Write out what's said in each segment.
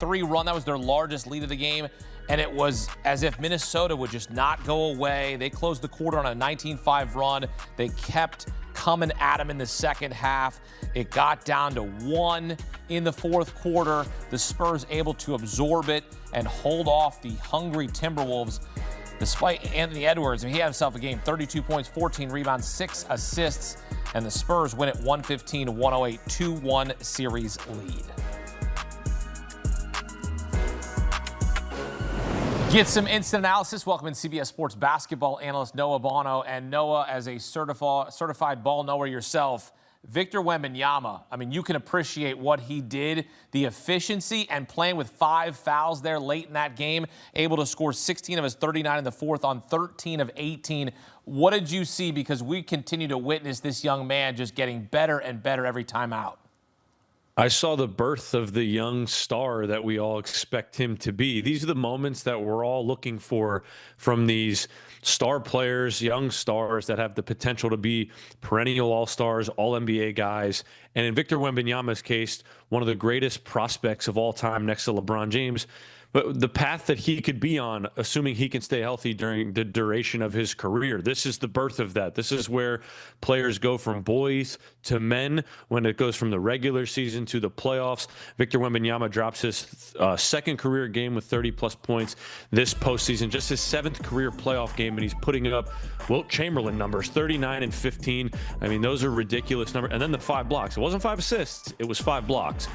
3 run. That was their largest lead of the game. And it was as if Minnesota would just not go away. They closed the quarter on a 19-5 run. They kept coming at them in the second half. It got down to 1 in the fourth quarter. The Spurs able to absorb it and hold off the hungry Timberwolves. Despite Anthony Edwards, he had himself a game, 32 points, 14 rebounds, 6 assists, and the Spurs win it 115-108, 2-1 series lead. Get some instant analysis. Welcome in CBS Sports basketball analyst Noah Bono. And Noah, as a certified ball knower yourself, Victor Wembanyama, I mean, you can appreciate what he did, the efficiency, and playing with 5 fouls there late in that game, able to score 16 of his 39 in the fourth on 13 of 18. What did you see? Because we continue to witness this young man just getting better and better every time out. I saw the birth of the young star that we all expect him to be. These are the moments that we're all looking for from these star players, young stars that have the potential to be perennial all-stars, all-NBA guys. And in Victor Wembanyama's case, one of the greatest prospects of all time next to LeBron James. But the path that he could be on, assuming he can stay healthy during the duration of his career, this is the birth of that. This is where players go from boys to men when it goes from the regular season to the playoffs. Victor Wembanyama drops his second career game with 30-plus points this postseason, just his 7th career playoff game, and he's putting up Wilt Chamberlain numbers, 39 and 15. I mean, those are ridiculous numbers. And then the 5 blocks. It wasn't 5 assists. It was 5 blocks.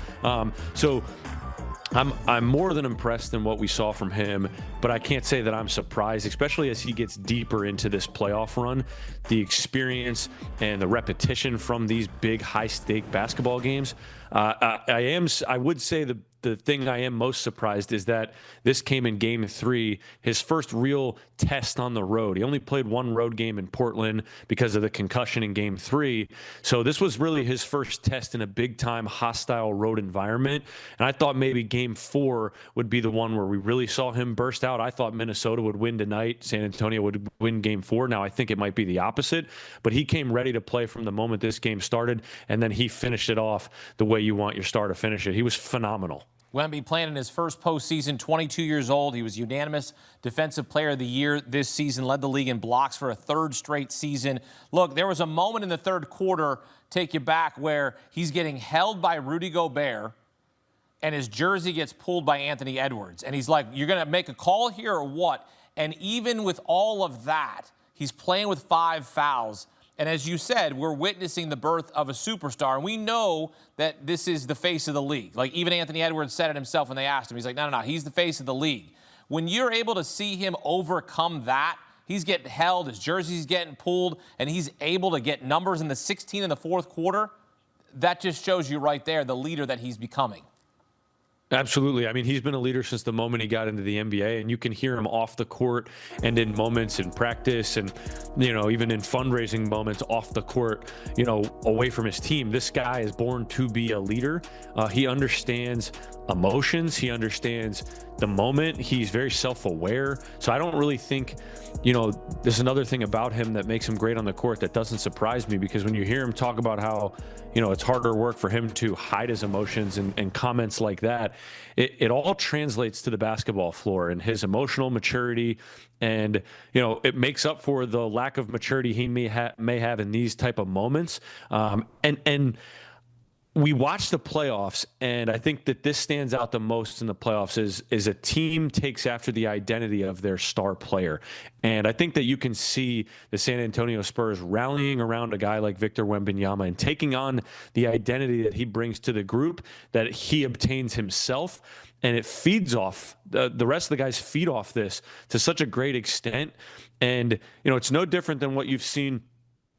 I'm more than impressed than what we saw from him, but I can't say that I'm surprised, especially as he gets deeper into this playoff run. The experience and the repetition from these big, high-stake basketball games. I would say the thing I am most surprised is that this came in Game 3, his first real test on the road. He only played 1 road game in Portland because of the concussion in Game 3. So this was really his first test in a big-time hostile road environment. And I thought maybe Game 4 would be the one where we really saw him burst out. I thought Minnesota would win tonight. San Antonio would win Game 4. Now I think it might be the opposite. But he came ready to play from the moment this game started, and then he finished it off the way you want your star to finish it. He was phenomenal. Wemby playing in his first postseason, 22 years old. He was unanimous Defensive Player of the Year this season, led the league in blocks for a 3rd straight season. Look, there was a moment in the 3rd quarter, take you back, where he's getting held by Rudy Gobert, and his jersey gets pulled by Anthony Edwards. And he's like, you're going to make a call here or what? And even with all of that, he's playing with 5 fouls. And as you said, we're witnessing the birth of a superstar. And we know that this is the face of the league. Like, even Anthony Edwards said it himself when they asked him. He's like, no, he's the face of the league. When you're able to see him overcome that, he's getting held, his jersey's getting pulled, and he's able to get numbers in the 16 in the fourth quarter, that just shows you right there the leader that he's becoming. Absolutely. I mean, he's been a leader since the moment he got into the NBA, and you can hear him off the court and in moments in practice and, even in fundraising moments off the court, away from his team. This guy is born to be a leader. He understands emotions. He understands the moment. He's very self-aware. So I don't really think, there's another thing about him that makes him great on the court that doesn't surprise me, because when you hear him talk about how, it's harder work for him to hide his emotions and comments like that, it all translates to the basketball floor and his emotional maturity. And, it makes up for the lack of maturity he may have in these type of moments. And we watch the playoffs, and I think that this stands out the most in the playoffs is a team takes after the identity of their star player. And I think that you can see the San Antonio Spurs rallying around a guy like Victor Wembanyama and taking on the identity that he brings to the group, that he obtains himself. And it feeds off, the rest of the guys feed off this to such a great extent. And, it's no different than what you've seen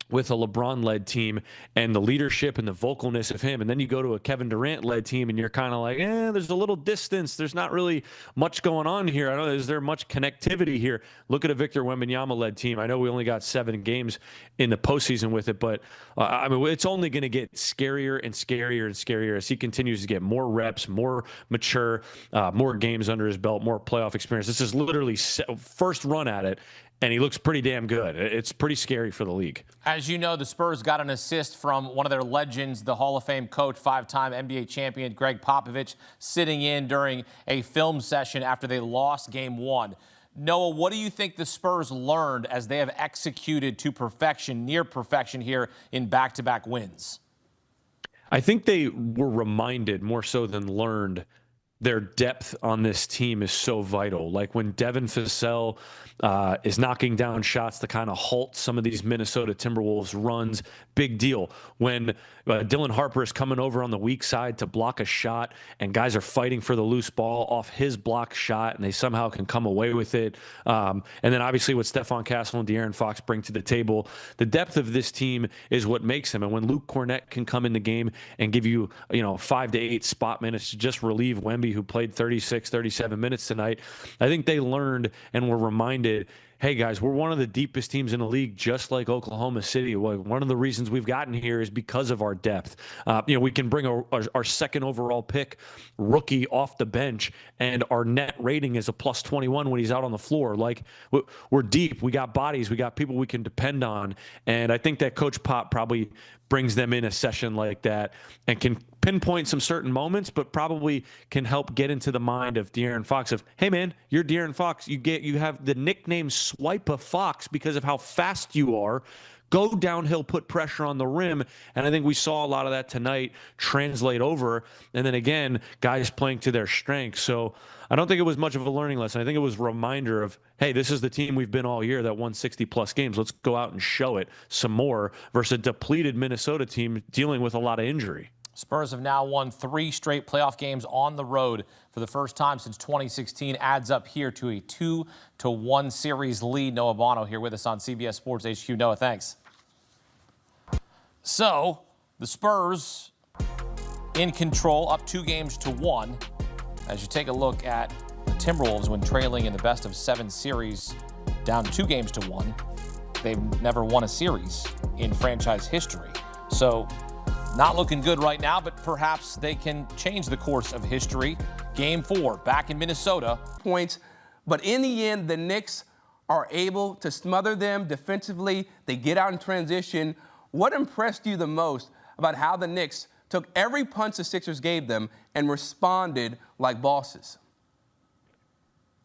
with a LeBron-led team and the leadership and the vocalness of him. And then you go to a Kevin Durant-led team and you're kind of like, there's a little distance. There's not really much going on here. I don't know, is there much connectivity here? Look at a Victor Wembanyama-led team. I know we only got 7 games in the postseason with it, but it's only going to get scarier and scarier and scarier as he continues to get more reps, more mature, more games under his belt, more playoff experience. This is literally first run at it. and he looks pretty damn good. It's pretty scary for the league. As you know, the Spurs got an assist from one of their legends, the Hall of Fame coach, 5-time NBA champion Greg Popovich, sitting in during a film session after they lost Game 1. Noah, what do you think the Spurs learned as they have executed to perfection, near perfection here in back-to-back wins? I think they were reminded more so than learned their depth on this team is so vital. Like when Devin Vassell is knocking down shots to kind of halt some of these Minnesota Timberwolves runs, big deal. When Dylan Harper is coming over on the weak side to block a shot and guys are fighting for the loose ball off his block shot and they somehow can come away with it. And then obviously what Stephon Castle and De'Aaron Fox bring to the table, the depth of this team is what makes them. And when Luke Cornett can come in the game and give you, 5 to 8 spot minutes to just relieve Wemby, who played 36, 37 minutes tonight, I think they learned and were reminded, hey, guys, we're one of the deepest teams in the league, just like Oklahoma City. One of the reasons we've gotten here is because of our depth. We can bring our second overall pick rookie off the bench, and our net rating is a plus 21 when he's out on the floor. Like, we're deep. We got bodies. We got people we can depend on. And I think that Coach Pop probably brings them in a session like that and can pinpoint some certain moments, but probably can help get into the mind of De'Aaron Fox of, hey man, you're De'Aaron Fox. You have the nickname Swipe-a Fox because of how fast you are. Go downhill, put pressure on the rim. And I think we saw a lot of that tonight translate over. And then again, guys playing to their strengths. So I don't think it was much of a learning lesson. I think it was a reminder of, hey, this is the team we've been all year that won 60-plus games. Let's go out and show it some more versus a depleted Minnesota team dealing with a lot of injury. Spurs have now won 3 straight playoff games on the road for the first time since 2016. Adds up here to a 2-1 series lead. Noah Bono here with us on CBS Sports HQ. Noah, thanks. So the Spurs in control, up 2-1. As you take a look at the Timberwolves when trailing in the best of 7 series, down 2-1, they've never won a series in franchise history. So not looking good right now, but perhaps they can change the course of history. Game 4, back in Minnesota. Points, but in the end, the Knicks are able to smother them defensively. They get out in transition. What impressed you the most about how the Knicks took every punch the Sixers gave them and responded like bosses?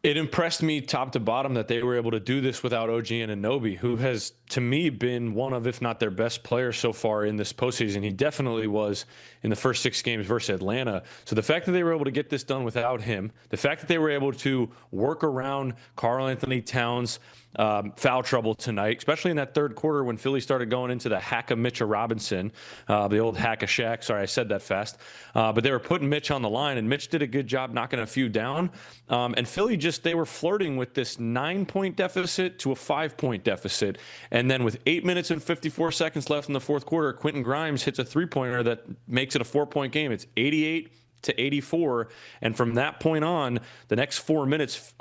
It impressed me top to bottom that they were able to do this without OG Anunoby, who has, to me, been one of, if not their best players so far in this postseason. He definitely was in the first 6 games versus Atlanta. So the fact that they were able to get this done without him, the fact that they were able to work around Karl Anthony Towns' foul trouble tonight, especially in that third quarter when Philly started going into the hack of Mitchell Robinson, the old hack of Shaq. Sorry, I said that fast. But they were putting Mitch on the line, and Mitch did a good job knocking a few down. And Philly they were flirting with this 9-point deficit to a 5-point deficit. And then with 8 minutes and 54 seconds left in the fourth quarter, Quentin Grimes hits a 3-pointer that makes it a 4-point game. It's 88-84. And from that point on, the next 4 minutes,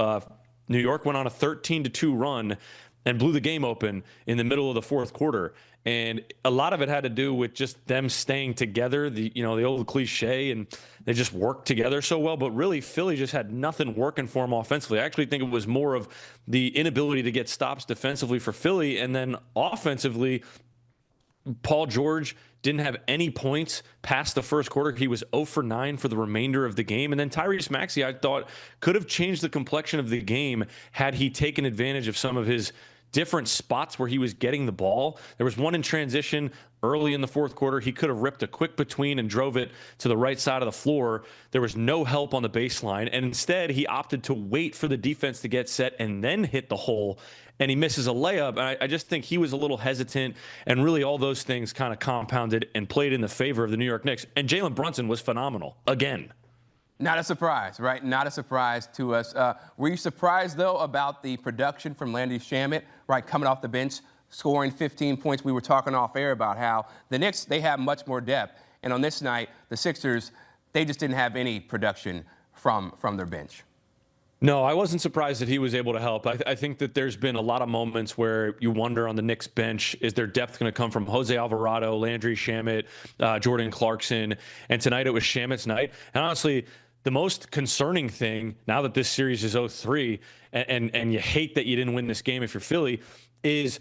New York went on a 13-2 run and blew the game open in the middle of the fourth quarter. And a lot of it had to do with just them staying together, the old cliche, and they just worked together so well. But really, Philly just had nothing working for them offensively. I actually think it was more of the inability to get stops defensively for Philly. And then offensively, Paul George didn't have any points past the first quarter. He was 0 for 9 for the remainder of the game. And then Tyrese Maxey, I thought, could have changed the complexion of the game had he taken advantage of some of his different spots where he was getting the ball. There was one in transition early in the fourth quarter. He could have ripped a quick between and drove it to the right side of the floor. There was no help on the baseline. And instead, he opted to wait for the defense to get set and then hit the hole. And he misses a layup. And I just think he was a little hesitant. And really all those things kind of compounded and played in the favor of the New York Knicks. And Jalen Brunson was phenomenal again. Not a surprise, right? Not a surprise to us. Were you surprised, though, about the production from Landry Shamet, right, coming off the bench, scoring 15 points? We were talking off air about how the Knicks, they have much more depth. And on this night, the Sixers, they just didn't have any production from their bench. No, I wasn't surprised that he was able to help. I think that there's been a lot of moments where you wonder on the Knicks bench, is their depth going to come from Jose Alvarado, Landry Shamet, Jordan Clarkson? And tonight it was Shamet's night. And honestly, the most concerning thing now that this series is 0-3 and you hate that you didn't win this game if you're Philly is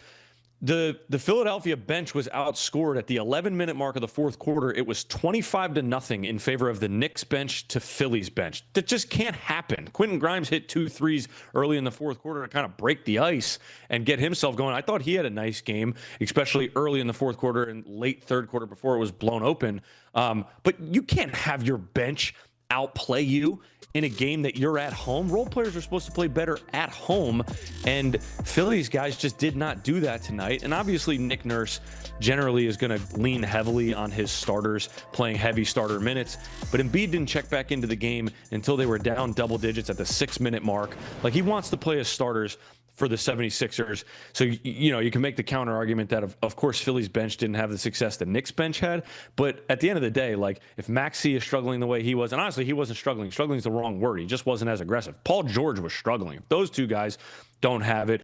the Philadelphia bench was outscored at the 11-minute mark of the fourth quarter. It was 25-0 in favor of the Knicks bench to Philly's bench. That just can't happen. Quentin Grimes hit 2 threes early in the fourth quarter to kind of break the ice and get himself going. I thought he had a nice game, especially early in the fourth quarter and late third quarter before it was blown open. But you can't have your bench outplay you in a game that you're at home. Role players are supposed to play better at home, and Philly's guys just did not do that tonight. And obviously Nick Nurse generally is going to lean heavily on his starters playing heavy starter minutes, but Embiid didn't check back into the game until they were down double digits at the 6-minute mark. Like, he wants to play his starters for the 76ers. So, you can make the counter argument that, of course, Philly's bench didn't have the success the Knicks bench had. But at the end of the day, like, if Maxey is struggling the way he was, and honestly, he wasn't struggling. Struggling is the wrong word. He just wasn't as aggressive. Paul George was struggling. If those two guys don't have it,